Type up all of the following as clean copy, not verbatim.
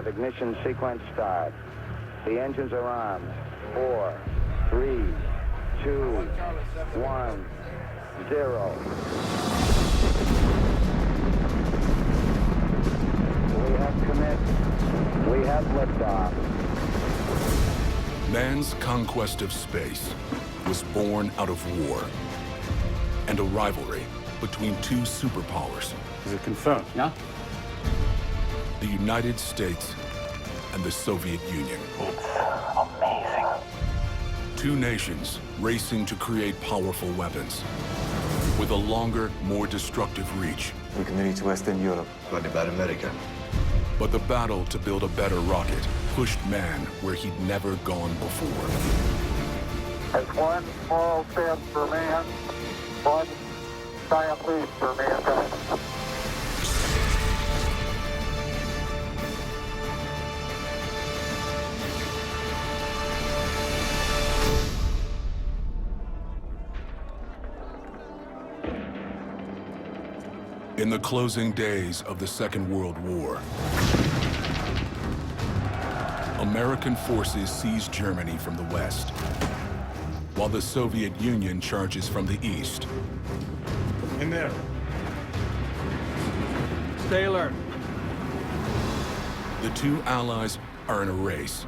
have ignition sequence start. The engines are on. 4, 3, 2, 1, 0. We have commit. We have liftoff. Man's conquest of space was born out of war and a rivalry between two superpowers. Is it confirmed? Yeah? The United States and the Soviet Union. It's amazing. Two nations racing to create powerful weapons with a longer, more destructive reach. We can lead to Western Europe. What about America? But the battle to build a better rocket pushed man where he'd never gone before. It's one small step for man, one giant leap for mankind. In the closing days of the Second World War, American forces seize Germany from the west, while the Soviet Union charges from the east. In there. Stay alert. The two allies are in a race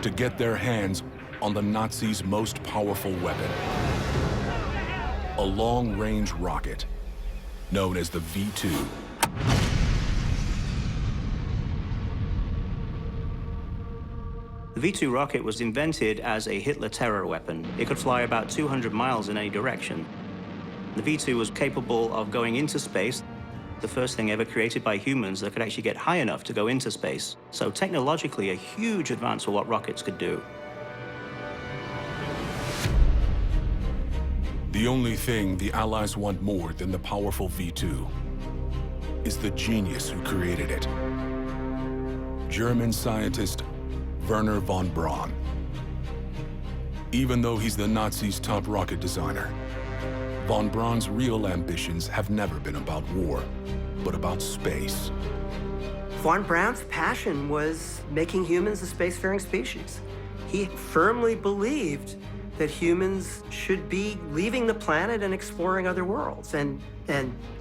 to get their hands on the Nazis' most powerful weapon, a long-range rocket known as the V-2. The V-2 rocket was invented as a Hitler terror weapon. It could fly about 200 miles in any direction. The V-2 was capable of going into space, the first thing ever created by humans that could actually get high enough to go into space. So technologically, a huge advance for what rockets could do. The only thing the Allies want more than the powerful V-2 is the genius who created it. German scientist Wernher von Braun. Even though he's the Nazis' top rocket designer, von Braun's real ambitions have never been about war, but about space. Von Braun's passion was making humans a spacefaring species. He firmly believed that humans should be leaving the planet and exploring other worlds. And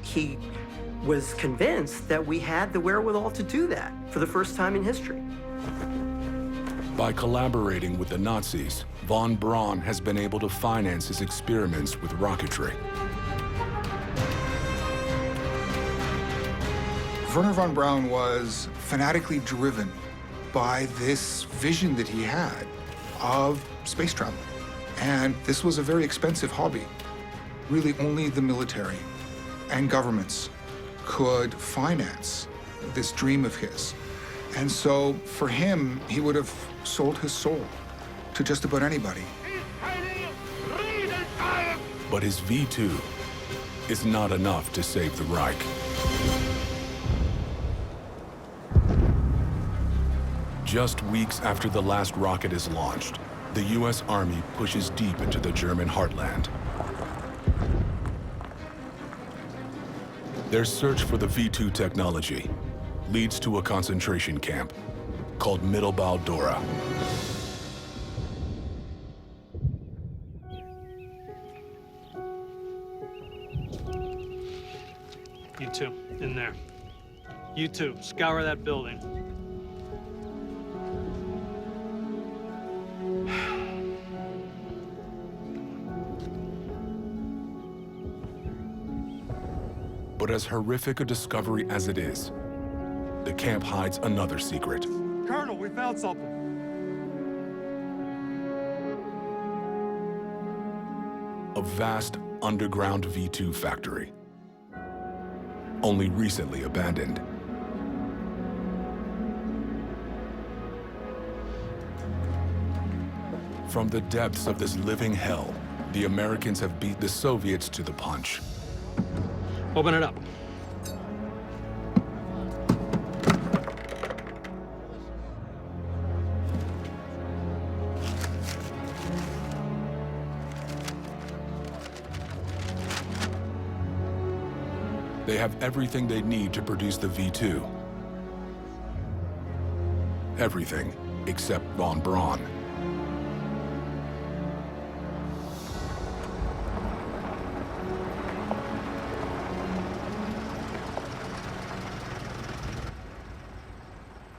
he was convinced that we had the wherewithal to do that for the first time in history. By collaborating with the Nazis, von Braun has been able to finance his experiments with rocketry. Wernher von Braun was fanatically driven by this vision that he had of space travel. And this was a very expensive hobby. Really, only the military and governments could finance this dream of his. And so for him, he would have sold his soul to just about anybody. But his V-2 is not enough to save the Reich. Just weeks after the last rocket is launched, the U.S. Army pushes deep into the German heartland. Their search for the V-2 technology leads to a concentration camp called Mittelbau Dora. You two, in there. You two, scour that building. But as horrific a discovery as it is, the camp hides another secret. Colonel, we found something. A vast underground V-2 factory, only recently abandoned. From the depths of this living hell, the Americans have beat the Soviets to the punch. Open it up. They have everything they need to produce the V-2. everything except von Braun.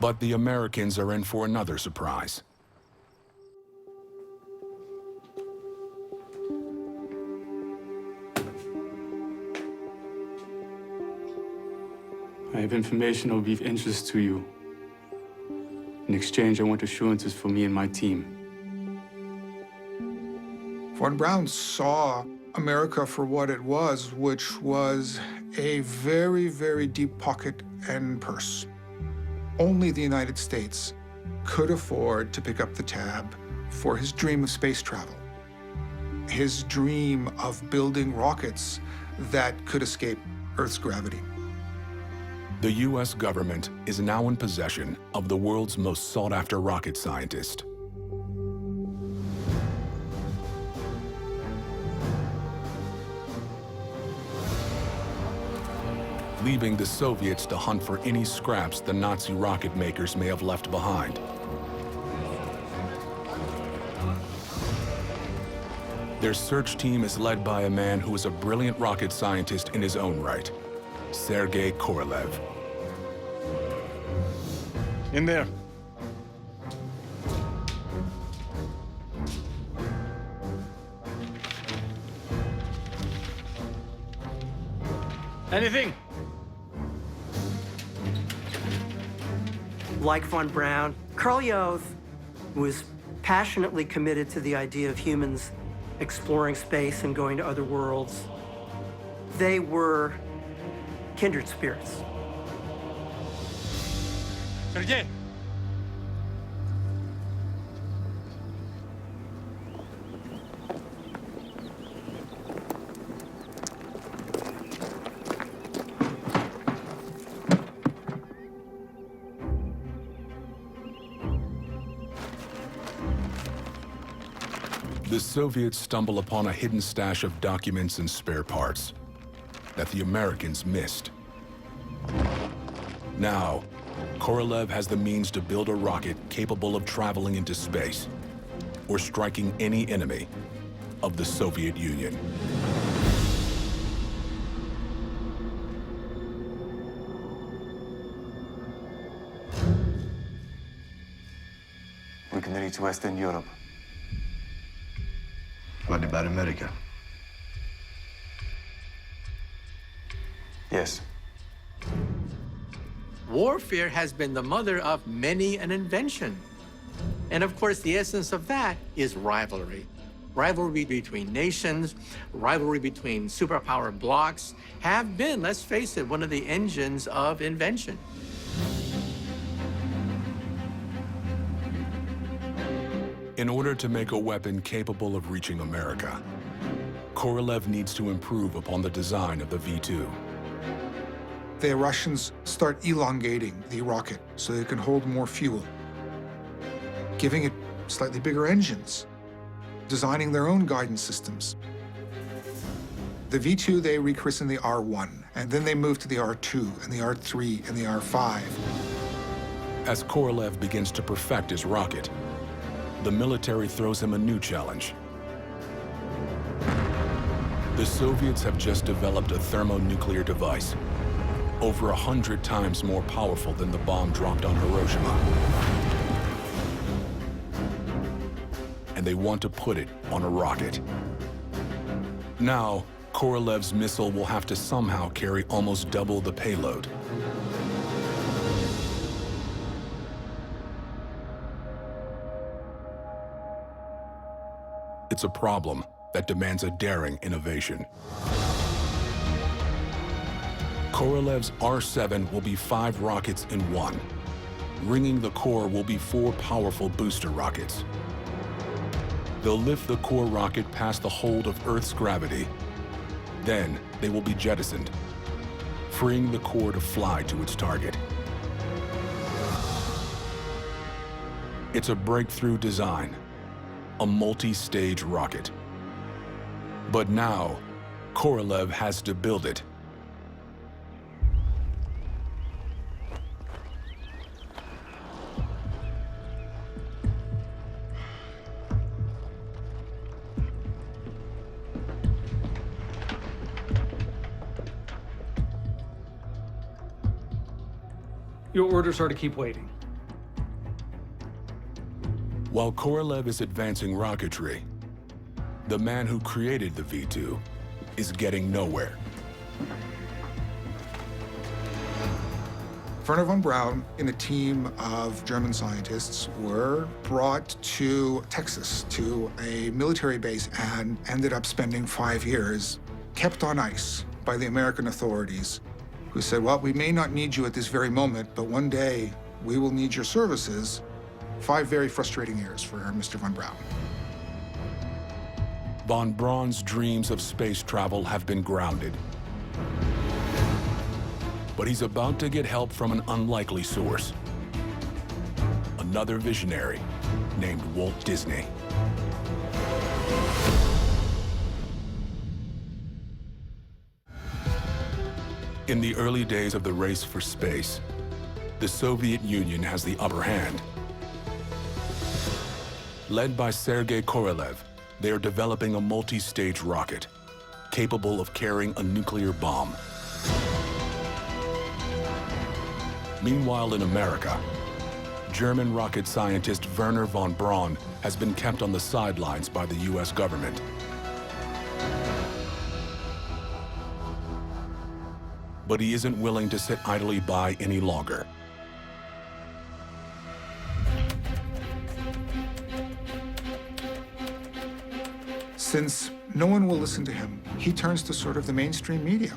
But the Americans are in for another surprise. I have information of deep interest to you. In exchange, I want assurances for me and my team. Von Braun saw America for what it was, which was a very, very deep pocket and purse. Only the United States could afford to pick up the tab for his dream of space travel, his dream of building rockets that could escape Earth's gravity. The U.S. government is now in possession of the world's most sought-after rocket scientist. Leaving the Soviets to hunt for any scraps the Nazi rocket makers may have left behind. Their search team is led by a man who is a brilliant rocket scientist in his own right, Sergei Korolev. In there. Anything? Like von Braun, Korolev was passionately committed to the idea of humans exploring space and going to other worlds. They were kindred spirits. Sergey. The Soviets stumble upon a hidden stash of documents and spare parts that the Americans missed. Now, Korolev has the means to build a rocket capable of traveling into space or striking any enemy of the Soviet Union. We can reach Western Europe. What about America? Yes. Warfare has been the mother of many an invention. And of course, the essence of that is rivalry. Rivalry between nations, rivalry between superpower blocs have been, let's face it, one of the engines of invention. In order to make a weapon capable of reaching America, Korolev needs to improve upon the design of the V-2. The Russians start elongating the rocket so it can hold more fuel, giving it slightly bigger engines, designing their own guidance systems. The V-2 they rechristen the R-1, and then they move to the R-2 and the R-3 and the R-5. As Korolev begins to perfect his rocket, the military throws him a new challenge. The Soviets have just developed a thermonuclear device, over 100 times more powerful than the bomb dropped on Hiroshima. And they want to put it on a rocket. Now, Korolev's missile will have to somehow carry almost double the payload. It's a problem that demands a daring innovation. Korolev's R-7 will be 5 rockets in one. Ringing the core will be 4 powerful booster rockets. They'll lift the core rocket past the hold of Earth's gravity. Then they will be jettisoned, freeing the core to fly to its target. It's a breakthrough design, a multi-stage rocket. But now, Korolev has to build it. Your orders are to keep waiting. While Korolev is advancing rocketry, the man who created the V-2 is getting nowhere. Werner von Braun and a team of German scientists were brought to Texas, to a military base, and ended up spending 5 years, kept on ice by the American authorities, who said, well, we may not need you at this very moment, but one day we will need your services. 5 very frustrating years for Mr. von Braun. Von Braun's dreams of space travel have been grounded. But he's about to get help from an unlikely source. Another visionary named Walt Disney. In the early days of the race for space, the Soviet Union has the upper hand. Led by Sergei Korolev, they are developing a multi-stage rocket capable of carrying a nuclear bomb. Meanwhile, in America, German rocket scientist Werner von Braun has been kept on the sidelines by the US government. But he isn't willing to sit idly by any longer. Since no one will listen to him, he turns to sort of the mainstream media.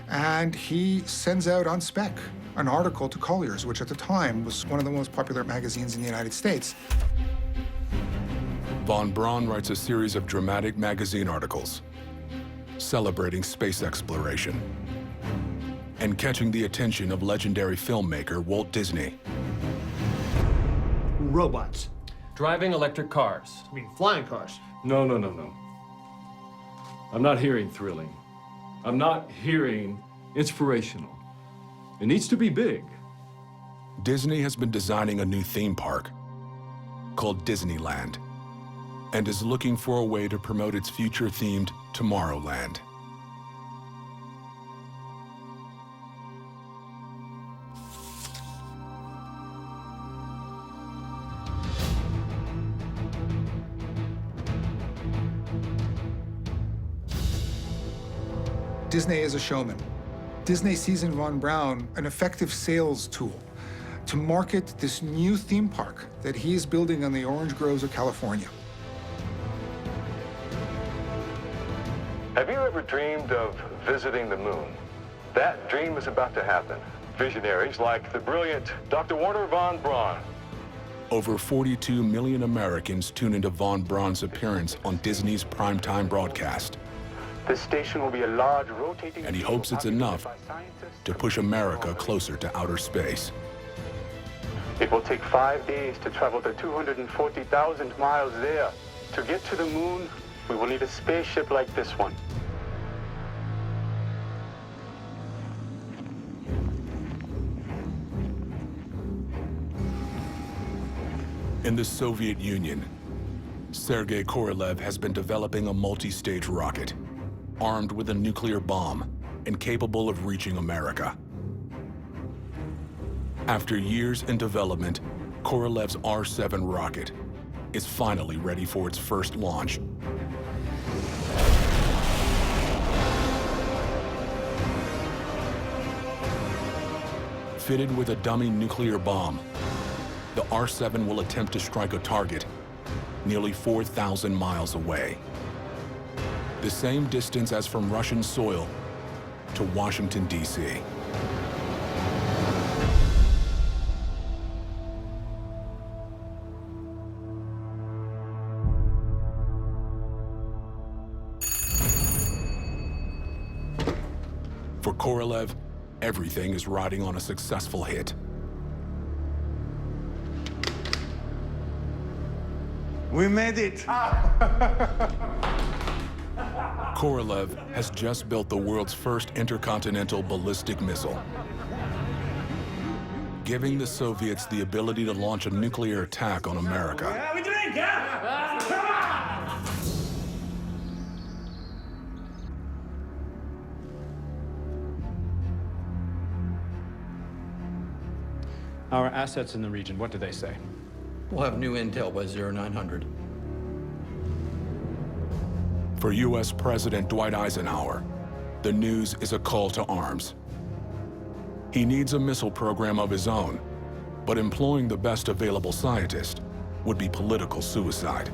And he sends out on spec an article to Collier's, which at the time was one of the most popular magazines in the United States. Von Braun writes a series of dramatic magazine articles celebrating space exploration and catching the attention of legendary filmmaker Walt Disney. Robots. Driving electric cars. I mean, flying cars. No. I'm not hearing thrilling. I'm not hearing inspirational. It needs to be big. Disney has been designing a new theme park called Disneyland and is looking for a way to promote its future-themed Tomorrowland. Disney is a showman. Disney sees in von Braun an effective sales tool to market this new theme park that he is building on the orange groves of California. Have you ever dreamed of visiting the moon? That dream is about to happen. Visionaries like the brilliant Dr. Werner von Braun. Over 42 million Americans tune into von Braun's appearance on Disney's primetime broadcast. This station will be a large rotating... And he hopes it's enough to push America closer to outer space. It will take 5 days to travel the 240,000 miles there. To get to the moon, we will need a spaceship like this one. In the Soviet Union, Sergei Korolev has been developing a multi-stage rocket, armed with a nuclear bomb and capable of reaching America. After years in development, Korolev's R-7 rocket is finally ready for its first launch. Fitted with a dummy nuclear bomb, the R-7 will attempt to strike a target nearly 4,000 miles away. The same distance as from Russian soil to Washington, D.C. For Korolev, everything is riding on a successful hit. We made it. Korolev has just built the world's first intercontinental ballistic missile, giving the Soviets the ability to launch a nuclear attack on America. We drink, yeah? Come on! Our assets in the region, what do they say? We'll have new intel by 0900. For U.S. President Dwight Eisenhower, the news is a call to arms. He needs a missile program of his own, but employing the best available scientist would be political suicide.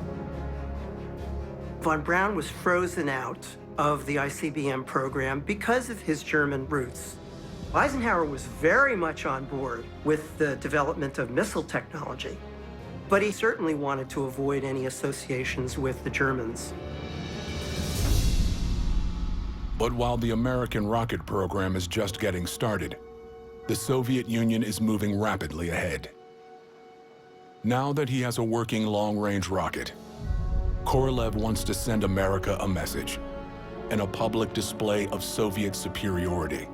Von Braun was frozen out of the ICBM program because of his German roots. Eisenhower was very much on board with the development of missile technology, but he certainly wanted to avoid any associations with the Germans. But while the American rocket program is just getting started, the Soviet Union is moving rapidly ahead. Now that he has a working long-range rocket, Korolev wants to send America a message and a public display of Soviet superiority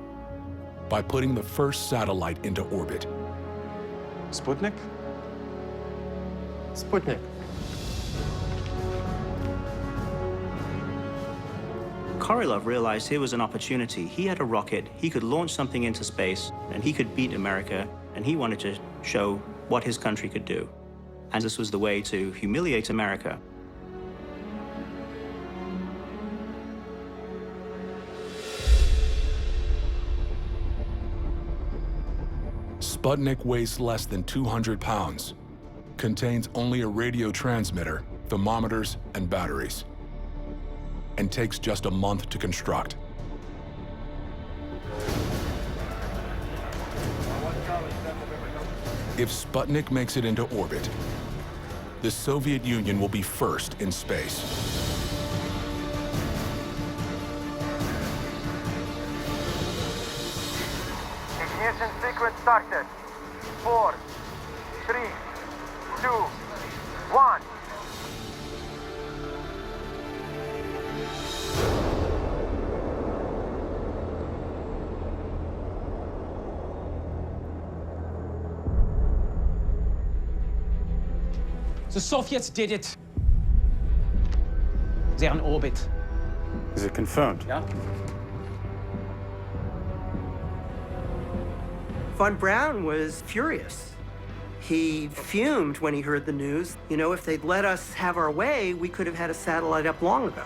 by putting the first satellite into orbit. Sputnik? Sputnik. Korolev realized here was an opportunity. He had a rocket, he could launch something into space, and he could beat America, and he wanted to show what his country could do. And this was the way to humiliate America. Sputnik weighs less than 200 pounds, contains only a radio transmitter, thermometers, and batteries, and takes just a month to construct. If Sputnik makes it into orbit, the Soviet Union will be first in space. Ignition sequence started. 4, 3, 2, 1. The Soviets did it. They're in orbit. Is it confirmed? Yeah. Von Braun was furious. He fumed when he heard the news. You know, if they'd let us have our way, we could have had a satellite up long ago.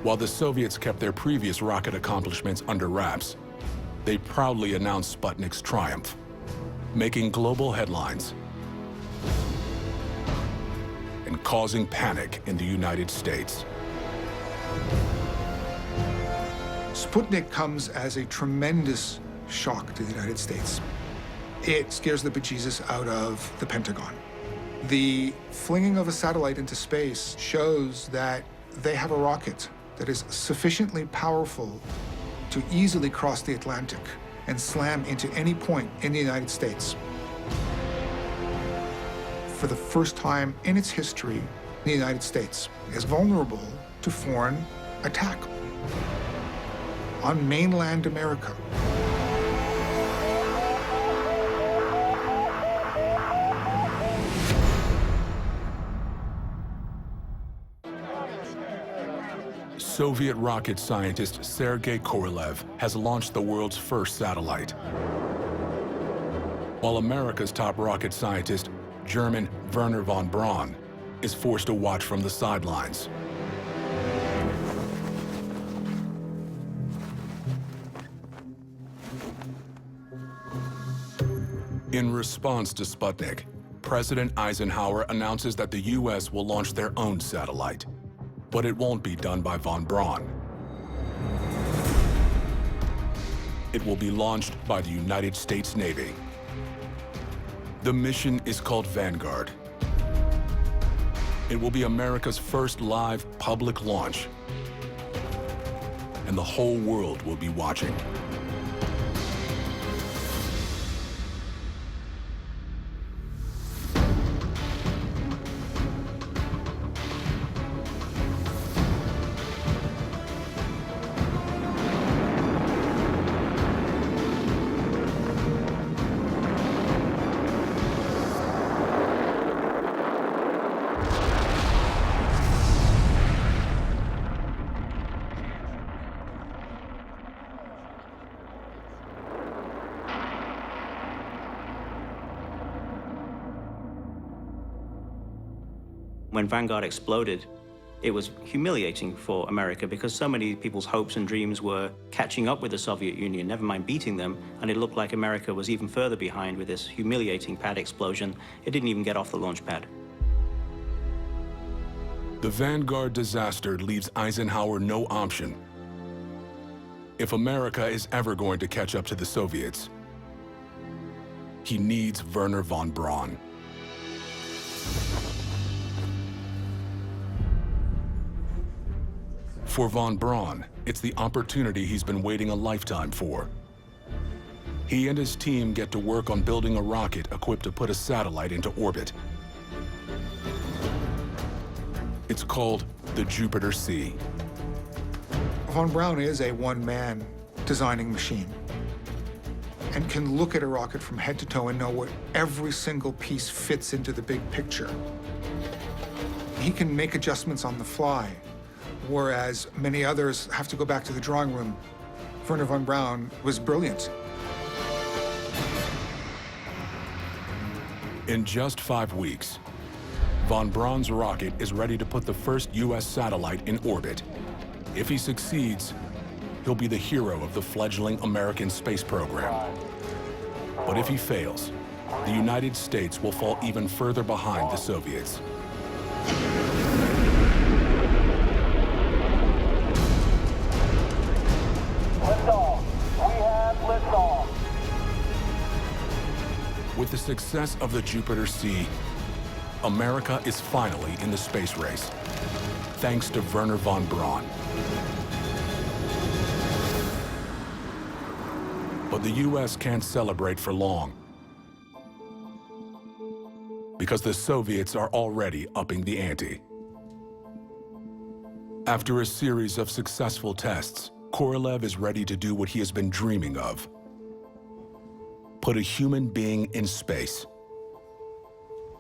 While the Soviets kept their previous rocket accomplishments under wraps, they proudly announced Sputnik's triumph, making global headlines and causing panic in the United States. Sputnik comes as a tremendous shock to the United States. It scares the bejesus out of the Pentagon. The flinging of a satellite into space shows that they have a rocket that is sufficiently powerful to easily cross the Atlantic and slam into any point in the United States. For the first time in its history, the United States is vulnerable to foreign attack on mainland America. Soviet rocket scientist Sergei Korolev has launched the world's first satellite, while America's top rocket scientist, German Wernher von Braun, is forced to watch from the sidelines. In response to Sputnik, President Eisenhower announces that the U.S. will launch their own satellite, but it won't be done by von Braun. It will be launched by the United States Navy. The mission is called Vanguard. It will be America's first live public launch, and the whole world will be watching. When Vanguard exploded, it was humiliating for America because so many people's hopes and dreams were catching up with the Soviet Union, never mind beating them, and it looked like America was even further behind with this humiliating pad explosion. It didn't even get off the launch pad. The Vanguard disaster leaves Eisenhower no option. If America is ever going to catch up to the Soviets, he needs Wernher von Braun. For von Braun, it's the opportunity he's been waiting a lifetime for. He and his team get to work on building a rocket equipped to put a satellite into orbit. It's called the Jupiter C. Von Braun is a one-man designing machine and can look at a rocket from head to toe and know what every single piece fits into the big picture. He can make adjustments on the fly, whereas many others have to go back to the drawing room. Wernher von Braun was brilliant. In just 5 weeks, von Braun's rocket is ready to put the first U.S. satellite in orbit. If he succeeds, he'll be the hero of the fledgling American space program. But if he fails, the United States will fall even further behind the Soviets. Liftoff. We have liftoff. With the success of the Jupiter C, America is finally in the space race, thanks to Wernher von Braun. But the U.S. can't celebrate for long, because the Soviets are already upping the ante. After a series of successful tests, Korolev is ready to do what he has been dreaming of: put a human being in space.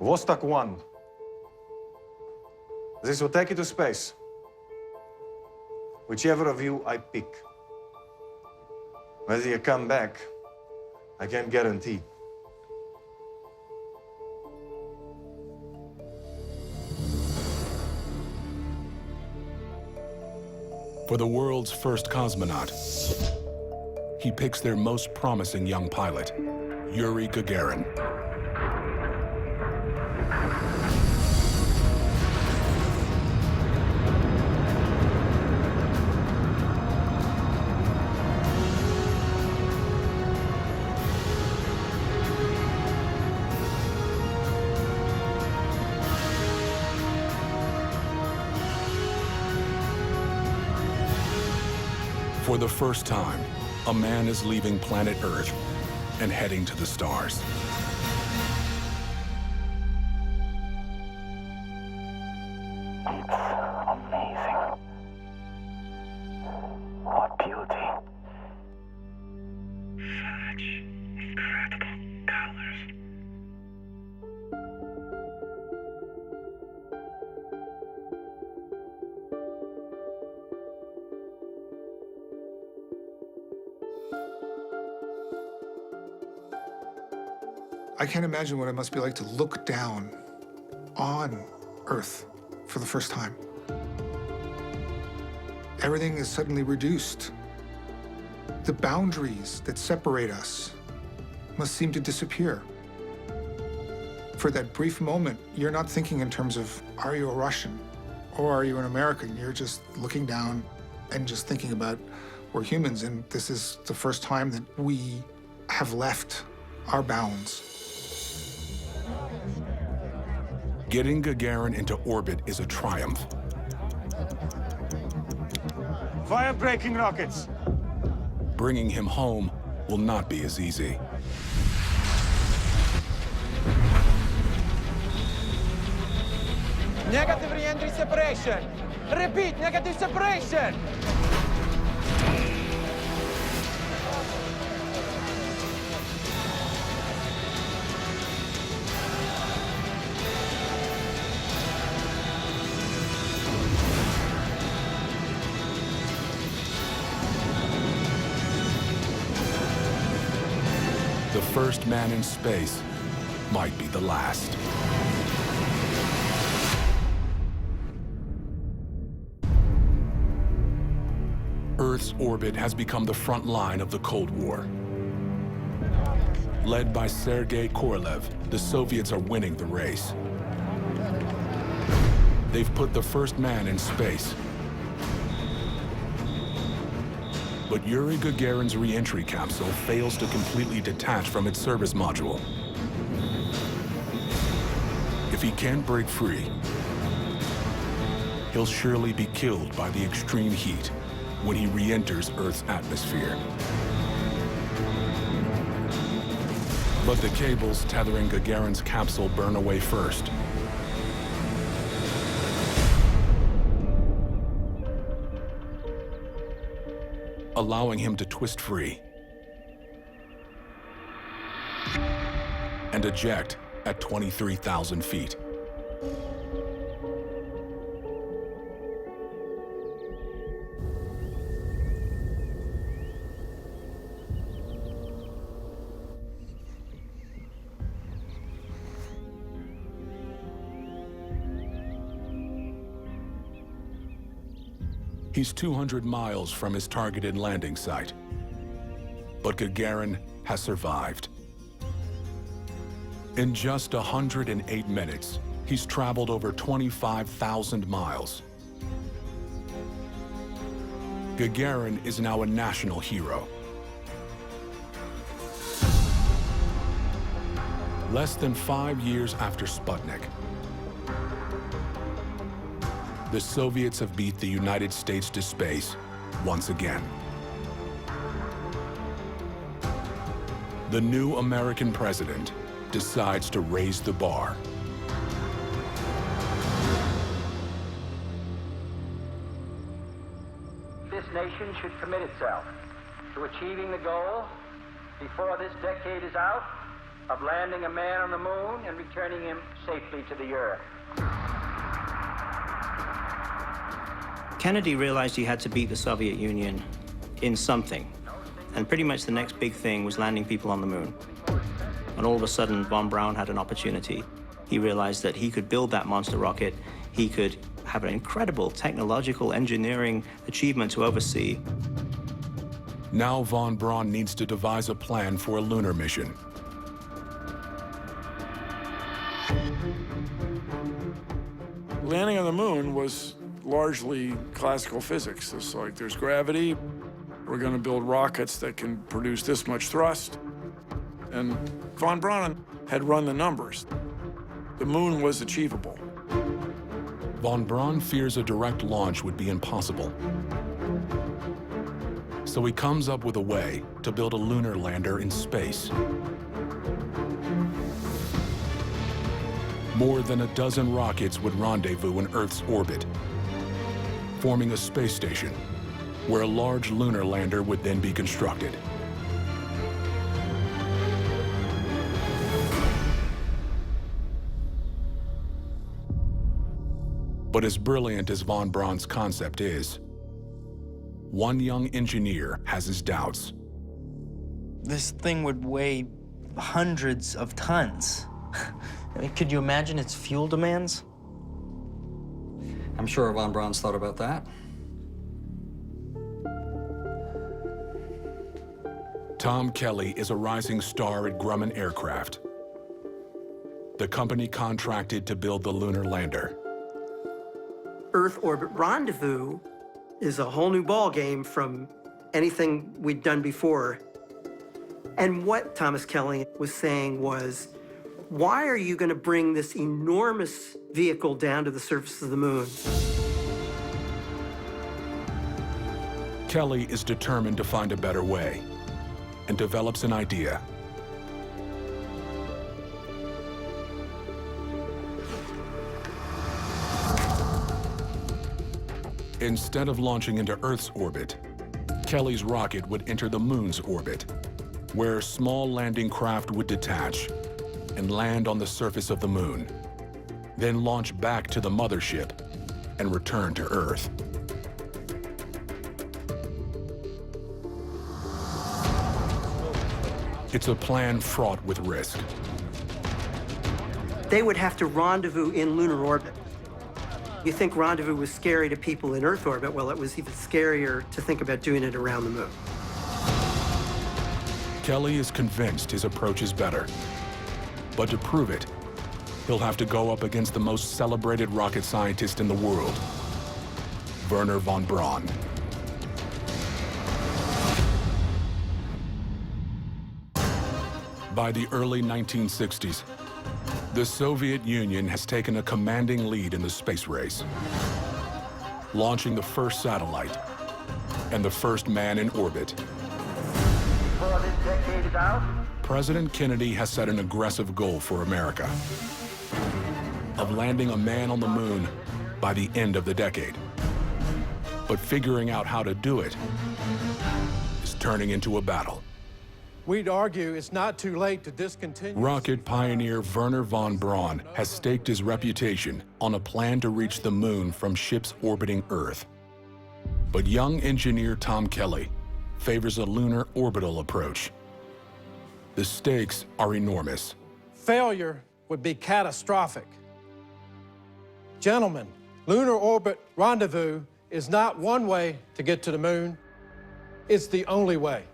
Vostok 1. This will take you to space. Whichever of you I pick. Whether you come back, I can't guarantee. For the world's first cosmonaut, he picks their most promising young pilot, Yuri Gagarin. For the first time, a man is leaving planet Earth and heading to the stars. Amazing. What beauty. Such incredible colors. I can't imagine what it must be like to look down on Earth for the first time. Everything is suddenly reduced. The boundaries that separate us must seem to disappear. For that brief moment, you're not thinking in terms of, are you a Russian or are you an American? You're just looking down and just thinking about, we're humans, and this is the first time that we have left our bounds. Getting Gagarin into orbit is a triumph. Fire braking rockets. Bringing him home will not be as easy. Negative re-entry separation. Repeat, negative separation. The first man in space might be the last. Earth's orbit has become the front line of the Cold War. Led by Sergei Korolev, the Soviets are winning the race. They've put the first man in space. But Yuri Gagarin's re-entry capsule fails to completely detach from its service module. If he can't break free, he'll surely be killed by the extreme heat when he re-enters Earth's atmosphere. But the cables tethering Gagarin's capsule burn away first. Allowing him to twist free and eject at 23,000 feet. He's 200 miles from his targeted landing site, but Gagarin has survived. In just 108 minutes, he's traveled over 25,000 miles. Gagarin is now a national hero. Less than 5 years after Sputnik, the Soviets have beat the United States to space once again. The new American president decides to raise the bar. This nation should commit itself to achieving the goal before this decade is out of landing a man on the moon and returning him safely to the Earth. Kennedy realized he had to beat the Soviet Union in something. And pretty much the next big thing was landing people on the moon. And all of a sudden, von Braun had an opportunity. He realized that he could build that monster rocket. He could have an incredible technological engineering achievement to oversee. Now von Braun needs to devise a plan for a lunar mission. Landing on the moon was largely classical physics. It's like there's gravity, we're going to build rockets that can produce this much thrust. And von Braun had run the numbers. The moon was achievable. Von Braun fears a direct launch would be impossible. So he comes up with a way to build a lunar lander in space. More than a dozen rockets would rendezvous in Earth's orbit, forming a space station where a large lunar lander would then be constructed. But as brilliant as von Braun's concept is, one young engineer has his doubts. This thing would weigh hundreds of tons. I mean, could you imagine its fuel demands? I'm sure von Braun's thought about that. Tom Kelly is a rising star at Grumman Aircraft, the company contracted to build the lunar lander. Earth orbit rendezvous is a whole new ballgame from anything we'd done before. And what Thomas Kelly was saying was, why are you going to bring this enormous vehicle down to the surface of the moon? Kelly is determined to find a better way and develops an idea. Instead of launching into Earth's orbit, Kelly's rocket would enter the moon's orbit, where small landing craft would detach and land on the surface of the moon, then launch back to the mothership and return to Earth. It's a plan fraught with risk. They would have to rendezvous in lunar orbit. You think rendezvous was scary to people in Earth orbit? Well, it was even scarier to think about doing it around the moon. Kelly is convinced his approach is better. But to prove it, he'll have to go up against the most celebrated rocket scientist in the world, Wernher von Braun. By the early 1960s, the Soviet Union has taken a commanding lead in the space race, launching the first satellite and the first man in orbit. Before this decade is out, President Kennedy has set an aggressive goal for America of landing a man on the moon by the end of the decade. But figuring out how to do it is turning into a battle. We'd argue it's not too late to discontinue. Rocket pioneer Wernher von Braun has staked his reputation on a plan to reach the moon from ships orbiting Earth. But young engineer Tom Kelly favors a lunar orbital approach. The stakes are enormous. Failure would be catastrophic. Gentlemen, lunar orbit rendezvous is not one way to get to the moon. It's the only way.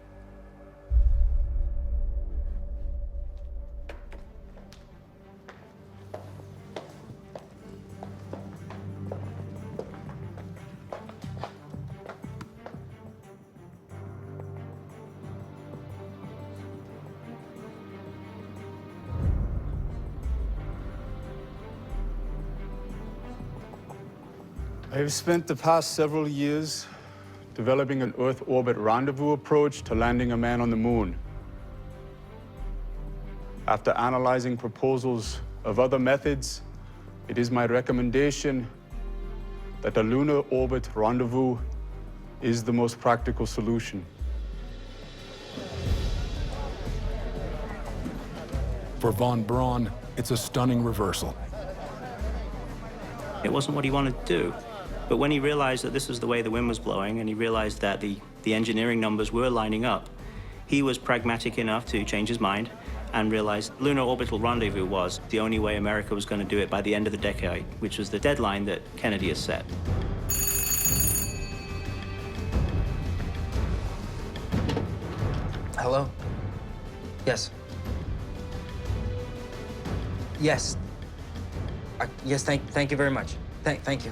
I've spent the past several years developing an Earth orbit rendezvous approach to landing a man on the moon. After analyzing proposals of other methods, it is my recommendation that the lunar orbit rendezvous is the most practical solution. For von Braun, it's a stunning reversal. It wasn't what he wanted to do. But when he realized that this was the way the wind was blowing, and he realized that the engineering numbers were lining up, he was pragmatic enough to change his mind and realized lunar orbital rendezvous was the only way America was going to do it by the end of the decade, which was the deadline that Kennedy has set. Hello? Yes. Yes. Yes, thank you very much. Thank you.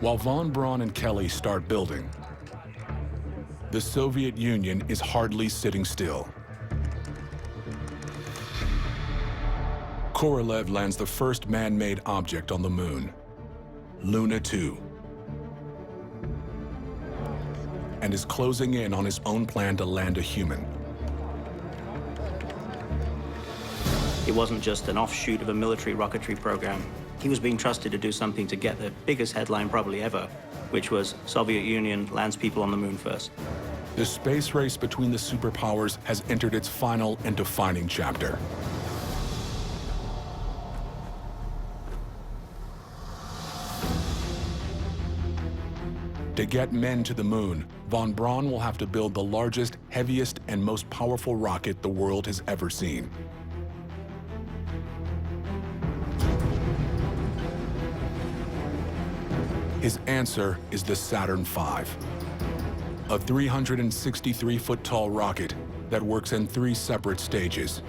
While von Braun and Kelly start building, the Soviet Union is hardly sitting still. Korolev lands the first man-made object on the moon, Luna 2, and is closing in on his own plan to land a human. It wasn't just an offshoot of a military rocketry program. He was being trusted to do something to get the biggest headline probably ever, which was Soviet Union lands people on the moon first. The space race between the superpowers has entered its final and defining chapter. To get men to the moon, von Braun will have to build the largest, heaviest, and most powerful rocket the world has ever seen. His answer is the Saturn V, a 363-foot-tall rocket that works in 3 separate stages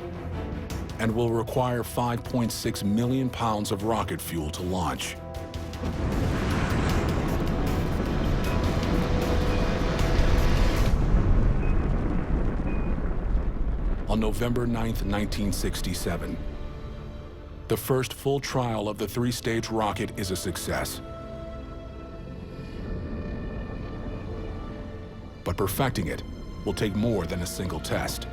and will require 5.6 million pounds of rocket fuel to launch. On November 9th, 1967, the first full trial of the 3-stage rocket is a success. But perfecting it will take more than a single test.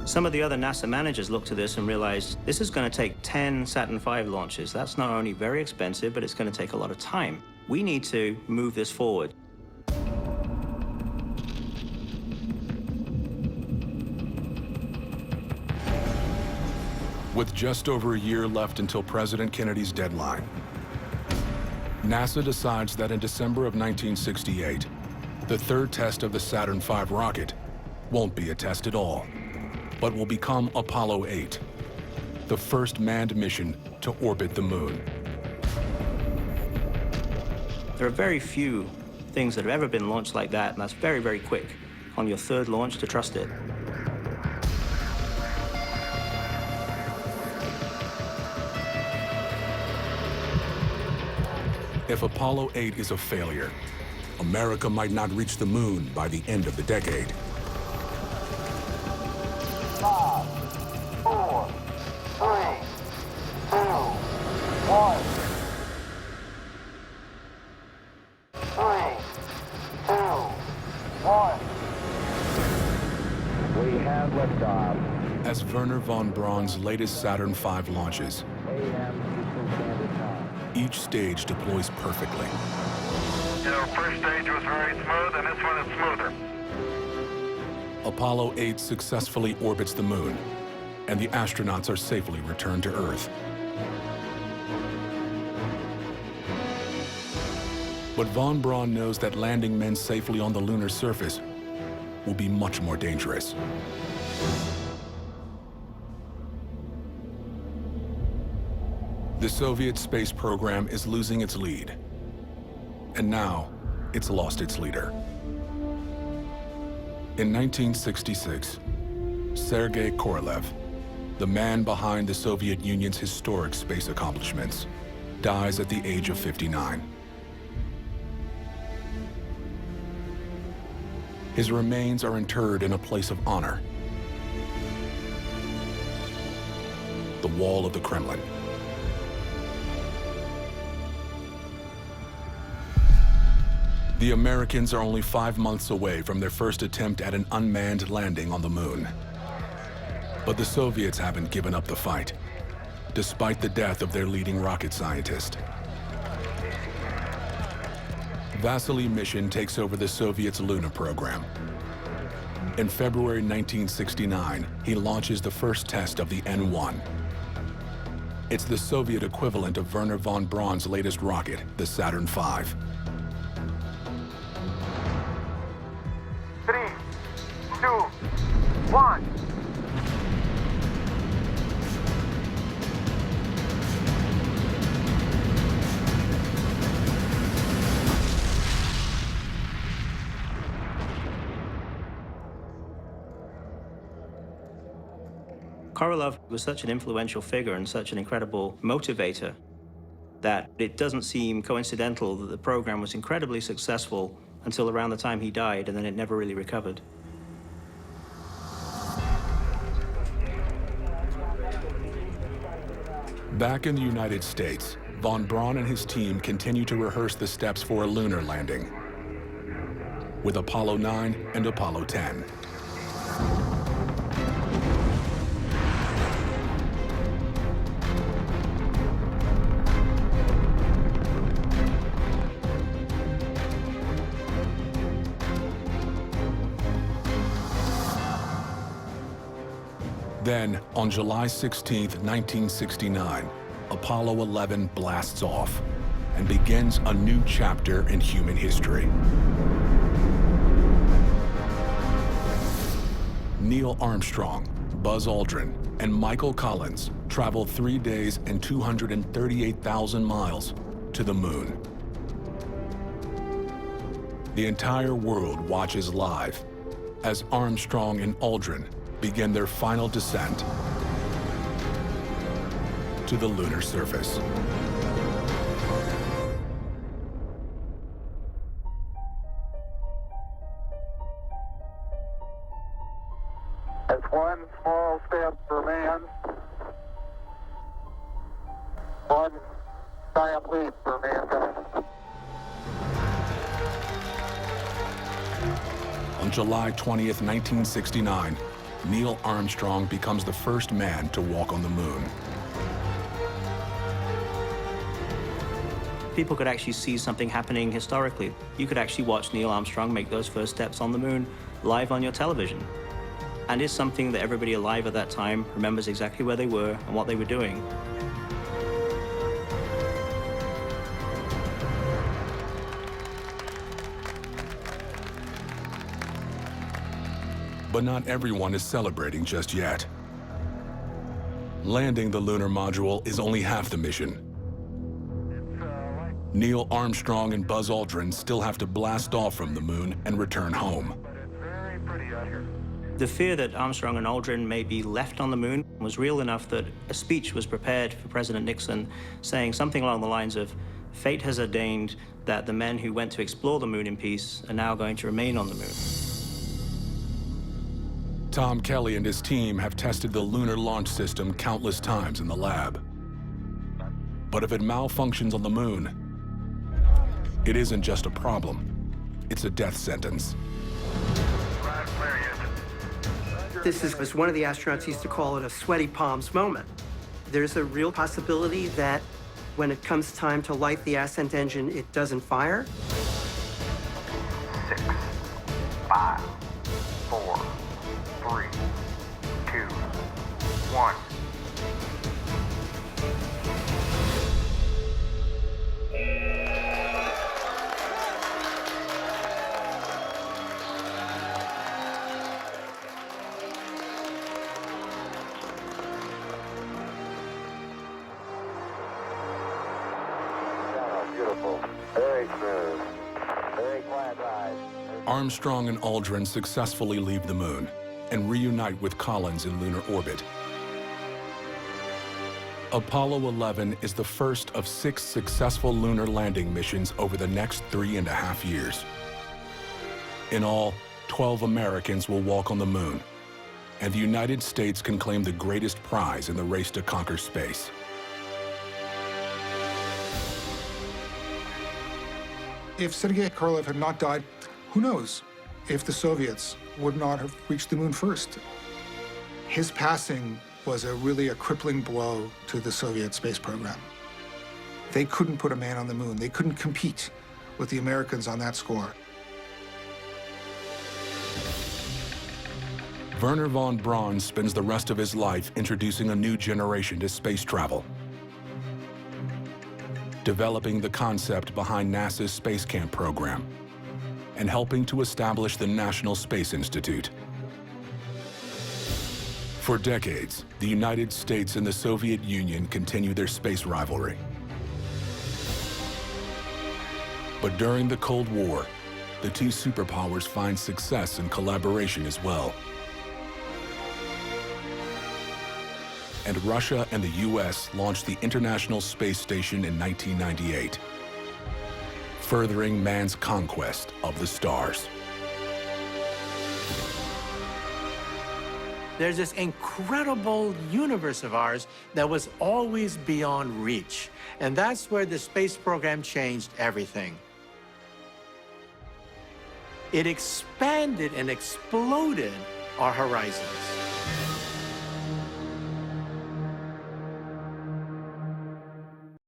Some of the other NASA managers looked at this and realized this is going to take 10 Saturn V launches. That's not only very expensive, but it's going to take a lot of time. We need to move this forward. With just over a year left until President Kennedy's deadline, NASA decides that in December of 1968, the third test of the Saturn V rocket won't be a test at all, but will become Apollo 8, the first manned mission to orbit the moon. There are very few things that have ever been launched like that, and that's very, very quick on your third launch to trust it. If Apollo 8 is a failure, America might not reach the moon by the end of the decade. 5, 4, 3, 2, 1. 3, 2, 1. We have liftoff. As Wernher von Braun's latest Saturn V launches, each stage deploys perfectly. You know, first stage was very smooth, and this one is smoother. Apollo 8 successfully orbits the moon, and the astronauts are safely returned to Earth. But von Braun knows that landing men safely on the lunar surface will be much more dangerous. The Soviet space program is losing its lead, and now it's lost its leader. In 1966, Sergei Korolev, the man behind the Soviet Union's historic space accomplishments, dies at the age of 59. His remains are interred in a place of honor, the wall of the Kremlin. The Americans are only 5 months away from their first attempt at an unmanned landing on the moon. But the Soviets haven't given up the fight, despite the death of their leading rocket scientist. Vasily Mishin takes over the Soviets' Luna program. In February 1969, he launches the first test of the N-1. It's the Soviet equivalent of Wernher von Braun's latest rocket, the Saturn V. 3, 2, 1. Korolev was such an influential figure and such an incredible motivator that it doesn't seem coincidental that the program was incredibly successful until around the time he died, and then it never really recovered. Back in the United States, von Braun and his team continue to rehearse the steps for a lunar landing with Apollo 9 and Apollo 10. Then, on July 16, 1969, Apollo 11 blasts off and begins a new chapter in human history. Neil Armstrong, Buzz Aldrin, and Michael Collins traveled 3 days and 238,000 miles to the moon. The entire world watches live as Armstrong and Aldrin begin their final descent to the lunar surface. That's one small step for man, one giant leap for mankind. On July 20th, 1969, Neil Armstrong becomes the first man to walk on the moon. People could actually see something happening historically. You could actually watch Neil Armstrong make those first steps on the moon live on your television. And it's something that everybody alive at that time remembers exactly where they were and what they were doing. But not everyone is celebrating just yet. Landing the lunar module is only half the mission. Neil Armstrong and Buzz Aldrin still have to blast off from the moon and return home. The fear that Armstrong and Aldrin may be left on the moon was real enough that a speech was prepared for President Nixon saying something along the lines of, "Fate has ordained that the men who went to explore the moon in peace are now going to remain on the moon." Tom Kelly and his team have tested the lunar launch system countless times in the lab. But if it malfunctions on the moon, it isn't just a problem, it's a death sentence. This is, as one of the astronauts used to call it, a sweaty palms moment. There's a real possibility that when it comes time to light the ascent engine, it doesn't fire. 6, 5, 4, 3, 2, 1. Beautiful. Very smooth. Very quiet ride. Armstrong and Aldrin successfully leave the moon and reunite with Collins in lunar orbit. Apollo 11 is the first of 6 successful lunar landing missions over the next 3.5 years. In all, 12 Americans will walk on the moon, and the United States can claim the greatest prize in the race to conquer space. If Sergei Korolev had not died, who knows if the Soviets would not have reached the moon first. His passing was really a crippling blow to the Soviet space program. They couldn't put a man on the moon. They couldn't compete with the Americans on that score. Wernher von Braun spends the rest of his life introducing a new generation to space travel, developing the concept behind NASA's Space Camp program, and helping to establish the National Space Institute. For decades, the United States and the Soviet Union continue their space rivalry. But during the Cold War, the two superpowers find success in collaboration as well. And Russia and the US launched the International Space Station in 1998, furthering man's conquest of the stars. There's this incredible universe of ours that was always beyond reach. And that's where the space program changed everything. It expanded and exploded our horizons.